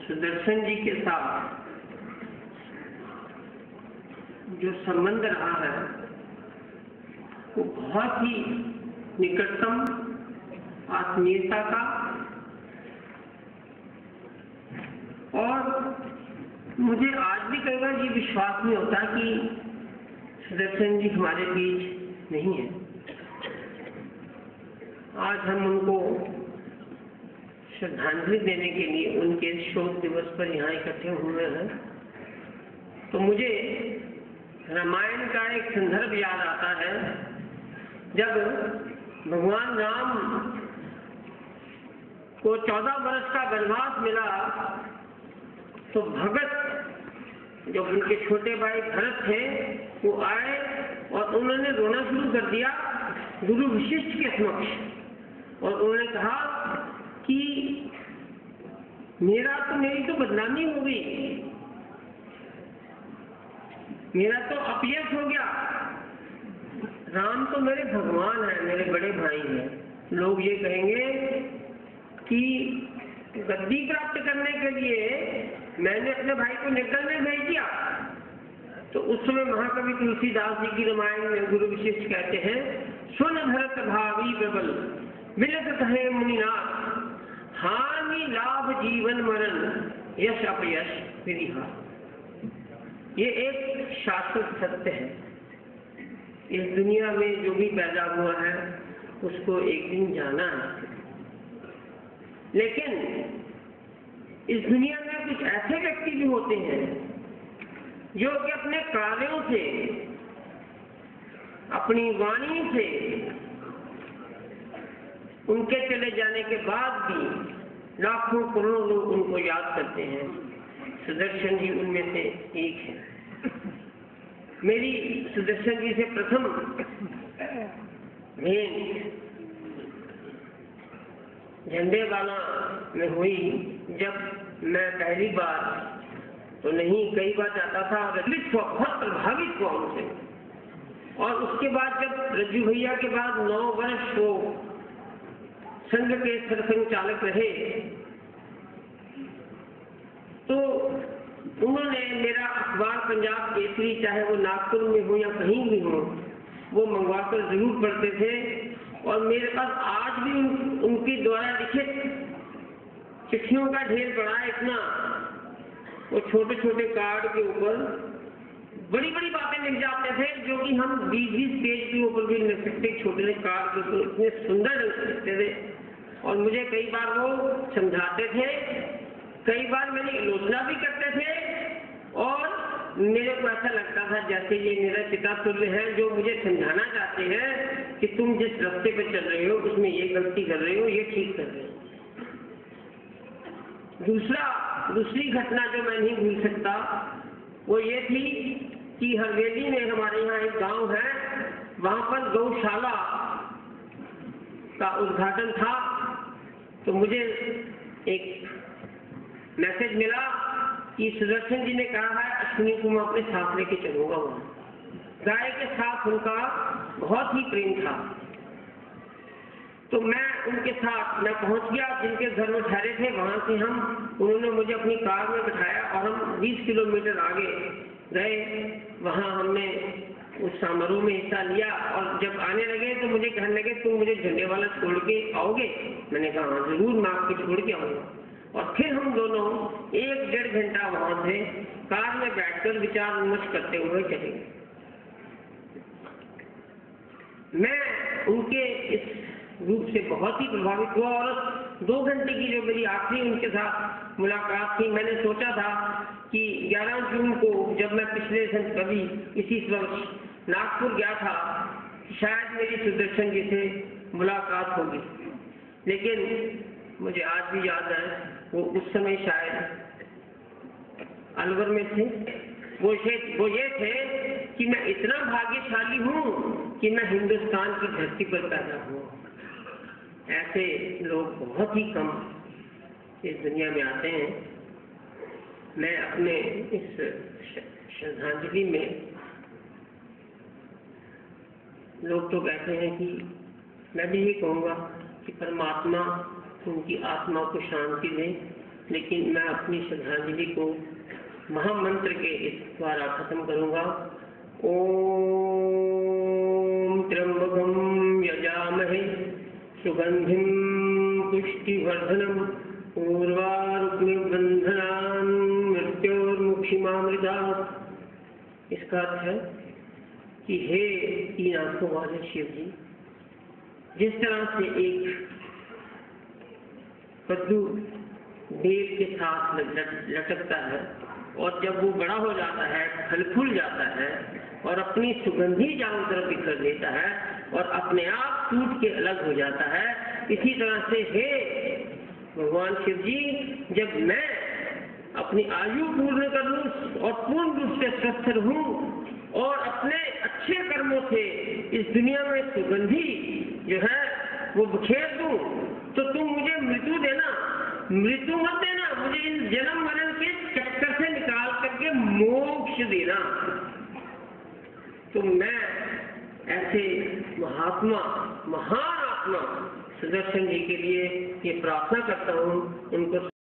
सुदर्शन जी के साथ जो संबंध रहा है वो बहुत ही निकटतम आत्मीयता का, और मुझे आज भी कई बार ये विश्वास नहीं होता कि सुदर्शन जी हमारे बीच नहीं है। आज हम उनको श्रद्धांजलि देने के लिए उनके शोक दिवस पर यहाँ इकट्ठे हुए हैं, तो मुझे रामायण का एक संदर्भ याद आता है। जब भगवान राम को 14 वर्ष का वनवास मिला तो भगत जो उनके छोटे भाई भरत थे वो आए और उन्होंने रोना शुरू कर दिया गुरु वशिष्ठ के समक्ष, और उन्होंने कहा कि मेरी तो बदनामी हो गई, मेरा तो अपयश हो गया। राम तो मेरे भगवान हैं, मेरे बड़े भाई हैं। लोग ये कहेंगे कि गद्दी प्राप्त करने के लिए मैंने अपने भाई को निकल में भेज दिया। तो उस समय महाकवि तुलसीदास जी की रामायण में गुरु वशिष्ठ कहते हैं, सुन भरत भावी प्रबल मिलत कहे मुनिनाथ, हानि लाभ जीवन मरण यश अपयश विरिहा। ये एक शाश्वत सत्य है। इस दुनिया में जो भी पैदा हुआ है उसको एक दिन जाना है, लेकिन इस दुनिया में कुछ ऐसे व्यक्ति भी होते हैं जो कि अपने कार्यों से, अपनी वाणी से, उनके चले जाने के बाद भी लाखों करोड़ों लोग उनको याद करते हैं। सुदर्शन जी उनमें से एक है। मेरी सुदर्शन जी से प्रथम भेंट झंडेवाला में हुई। जब मैं पहली बार तो नहीं, कई बार जाता था, बहुत प्रभावित हुआ उनसे। और उसके बाद जब रज्जू भैया के बाद 9 वर्ष वो संघ के सरसंघचालक रहे तो उन्होंने मेरा अखबार पंजाब केसरी, चाहे वो नागपुर में हो या कहीं भी हो, वो मंगवा कर जरूर पढ़ते थे। और मेरे पास आज भी उनके द्वारा लिखित चिट्ठियों का ढेर पड़ा है। इतना वो छोटे छोटे कार्ड के ऊपर बड़ी बड़ी बातें लिख जाते थे जो कि हम 20-20 पेज के ऊपर भी लिख सकते। छोटे कार्ड के ऊपर इतने सुंदर लिखते थे और मुझे कई बार वो समझाते थे, कई बार मेरी आलोचना भी करते थे। और मेरे को ऐसा लगता था जैसे ये मेरा पिता तुल्य है जो मुझे समझाना चाहते हैं कि तुम जिस रास्ते पर चल रहे हो उसमें ये गलती कर रहे हो, ये ठीक कर रहे हो। दूसरी घटना जो मैं नहीं भूल सकता वो ये थी कि हरवेली में हमारे यहाँ एक गांव है, वहां पर गौशाला का उद्घाटन था। तो मुझे एक मैसेज मिला कि सुदर्शन जी ने कहा है अश्विनी को मैं अपने साथ लेके चलूंगा। वहां गाय के साथ उनका बहुत ही प्रेम था। तो मैं उनके साथ मैं पहुंच गया, जिनके घर में ठहरे थे वहां से उन्होंने मुझे अपनी कार में बिठाया और हम 20 किलोमीटर आगे गए। वहां हमने उस समारोह में हिस्सा लिया और जब आने लगे तो मुझे कहने लगे तुम मुझे झंडेवाला छोड़ के आओगे? मैंने कहा हाँ जरूर, मैं आपको छोड़ के आऊंगा। और फिर हम दोनों 1-1.5 घंटा वहां से कार में बैठकर विचार विमर्श करते हुए चले गए। मैं उनके इस रूप से बहुत ही प्रभावित हुआ और 2 घंटे की जो मेरी आखिरी उनके साथ मुलाकात थी, मैंने सोचा था कि 11 जून को जब मैं पिछले कभी इसी वर्ष नागपुर गया था शायद मेरी सुदर्शन जी से मुलाकात होगी। लेकिन मुझे आज भी याद है वो उस समय शायद अलवर में थे। वो ये थे कि मैं इतना भाग्यशाली हूँ कि मैं हिंदुस्तान की धरती पर पैदा हुआ। ऐसे लोग बहुत ही कम इस दुनिया में आते हैं। मैं अपने इस श्रद्धांजलि में, लोग तो कहते हैं कि मैं भी ये कहूँगा कि परमात्मा उनकी आत्मा को शांति दे लेकिन मैं अपनी श्रद्धांजलि को महामंत्र के इस द्वारा खत्म करूंगा। ओम त्र्यंबकं यजामहे सुगंधिं पुष्टिवर्धनम् उर्वारुकमिबन्धनान् मृत्योर्मुक्षिमामृतात्। इसका अर्थ है कि हे तीन आंखों वाले शिव जी, जिस तरह से एक कद्दू बेल के साथ लटकता है और जब वो बड़ा हो जाता है, फल फूल जाता है और अपनी सुगंधी चारों तरफ बिखर देता है और अपने आप टूट के अलग हो जाता है, इसी तरह से हे भगवान शिव जी, जब मैं अपनी आयु पूर्ण कर लूं और पूर्ण रूप से स्वस्थ रहूं और अपने अच्छे कर्मों से इस दुनिया में सुगंधी जो है वो बिखेर दूं, तो तुम मुझे मृत्यु देना, मृत्यु मत देना, मुझे इन जन्म मरण के चक्कर से निकाल करके मोक्ष देना। तो मैं ऐसे महात्मा, महान आत्मा सुदर्शन जी के लिए ये प्रार्थना करता हूँ, उनको